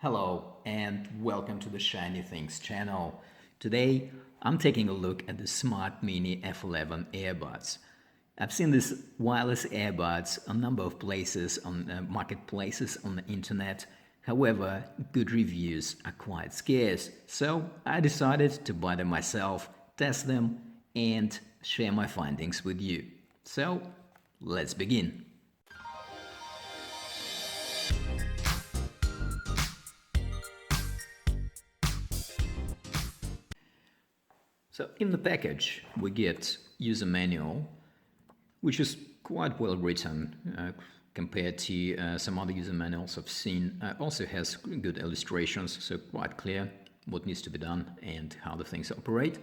Hello and welcome to the Shiny Things channel. Today I'm taking a look at the Smart Mini F11 earbuds. I've seen these wireless earbuds a number of places on marketplaces on the internet. However, good reviews are quite scarce, so I decided to buy them myself, test them, and share my findings with you. So let's begin. So in the package we get user manual, which is quite well written compared to some other user manuals I've seen. Also has good illustrations, so quite clear what needs to be done and how the things operate.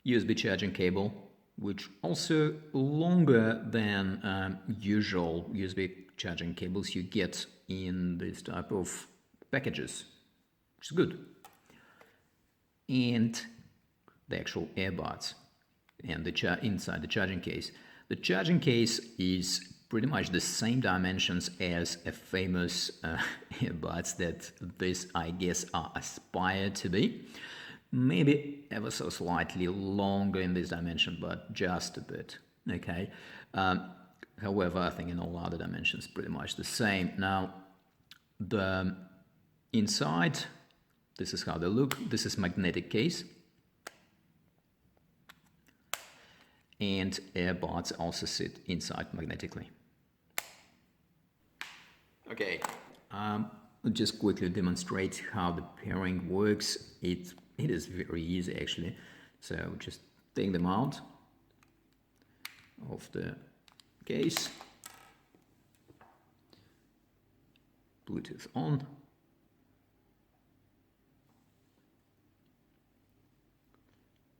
USB charging cable, which also longer than usual USB charging cables you get in this type of packages, which is good. And the actual earbuds and the inside the charging case. The charging case is pretty much the same dimensions as a famous earbuds that this, I guess, are aspired to be. Maybe ever so slightly longer in this dimension, but just a bit. Okay. However, I think in all other dimensions pretty much the same. Now, the inside. This is how they look. This is magnetic case. And earbuds also sit inside magnetically. Okay, I'll just quickly demonstrate how the pairing works. It is very easy actually. So just take them out of the case. Bluetooth on.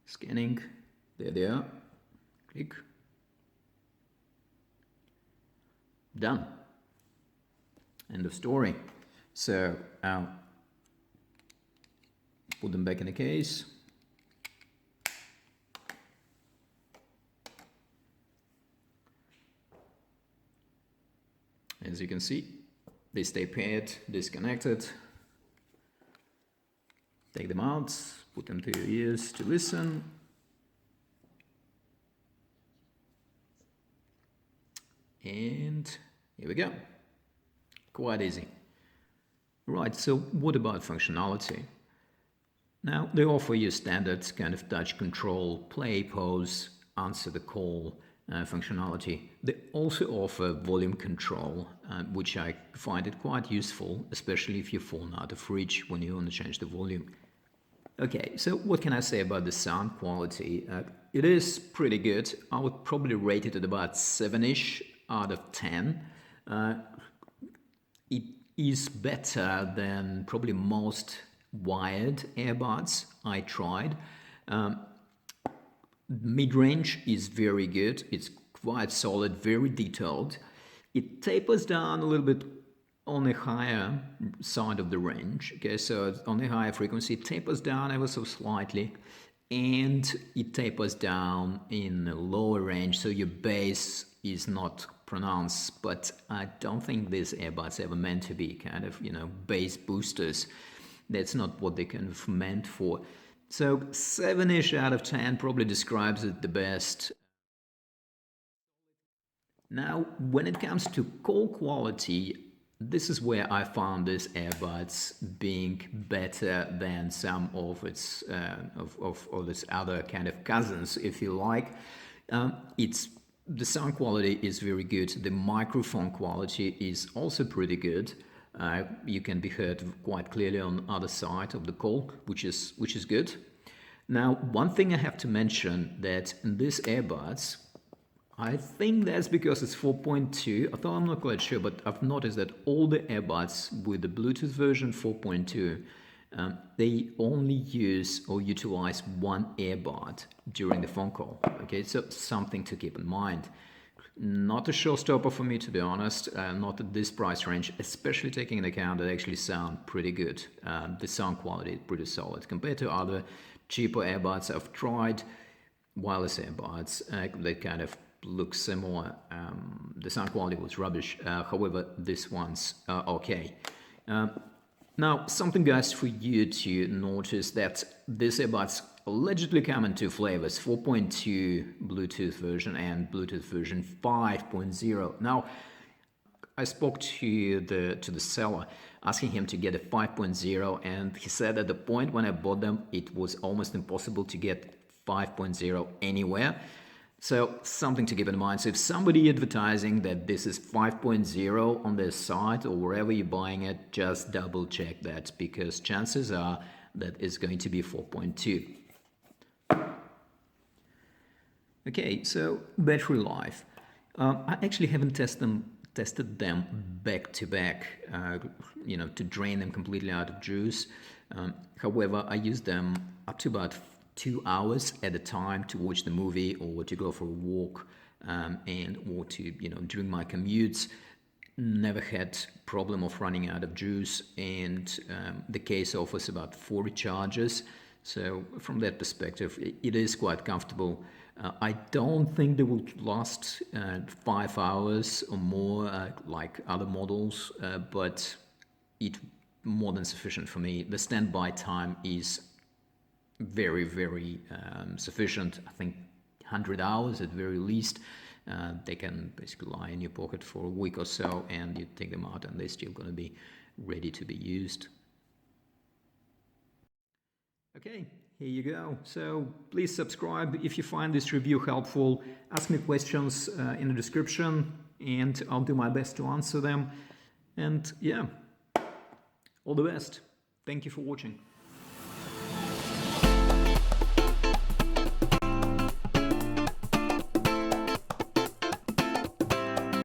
Scanning, there they are, click, done, end of story. So I'll put them back in the case. As you can see, they stay paired, disconnected. Take them out, put them to your ears to listen. And here we go. Quite easy. Right, so what about functionality? Now, they offer you standard kind of touch control, play, pause, answer the call functionality. They also offer volume control, which I find it quite useful, especially if you're falling out of reach when you want to change the volume. Okay, so what can I say about the sound quality? It is pretty good. I would probably rate it at about 7-ish out of 10. It is better than probably most wired earbuds I tried. Mid-range is very good. It's quite solid, very detailed. It tapers down a little bit on the higher side of the range. Okay, so on the higher frequency, it tapers down ever so slightly, and it tapers down in the lower range, so your bass is not pronounced. But I don't think these earbuds ever meant to be kind of, bass boosters. That's not what they kind of meant for. So 7-ish out of 10 probably describes it the best. Now, when it comes to call quality, this is where I found these earbuds being better than some of its of its other kind of cousins, if you like. The sound quality is very good. The microphone quality is also pretty good. You can be heard quite clearly on the other side of the call, which is good. Now, one thing I have to mention that in these earbuds, I think that's because it's 4.2, although I'm not quite sure, but I've noticed that all the earbuds with the Bluetooth version 4.2, they only use or utilize one earbud during the phone call. Okay, so something to keep in mind. Not a showstopper for me, to be honest, not at this price range, especially taking into account that they actually sound pretty good. The sound quality is pretty solid compared to other cheaper earbuds I've tried. Wireless earbuds, they kind of look similar. The sound quality was rubbish. However, this one's okay. Now, something, guys, for you to notice that these earbuds allegedly come in two flavors: 4.2 Bluetooth version and Bluetooth version 5.0. Now, I spoke to the seller, asking him to get a 5.0, and he said at the point when I bought them, it was almost impossible to get 5.0 anywhere. So something to keep in mind. So if somebody advertising that this is 5.0 on their site or wherever you're buying it, just double check that, because chances are that it's going to be 4.2. Okay, so battery life. I actually haven't tested them back to back, to drain them completely out of juice. However, I use them up to about 2 hours at a time to watch the movie or to go for a walk, or to, during my commutes. Never had problem of running out of juice, and the case offers about 4 recharges. So from that perspective, it is quite comfortable. I don't think they will last 5 hours or more like other models, but it's more than sufficient for me. The standby time is very, very sufficient. I think 100 hours at very least. They can basically lie in your pocket for a week or so, and you take them out and they're still going to be ready to be used. Okay, here you go. So please subscribe if you find this review helpful. Ask me questions in the description, and I'll do my best to answer them. And yeah, all the best. Thank you for watching.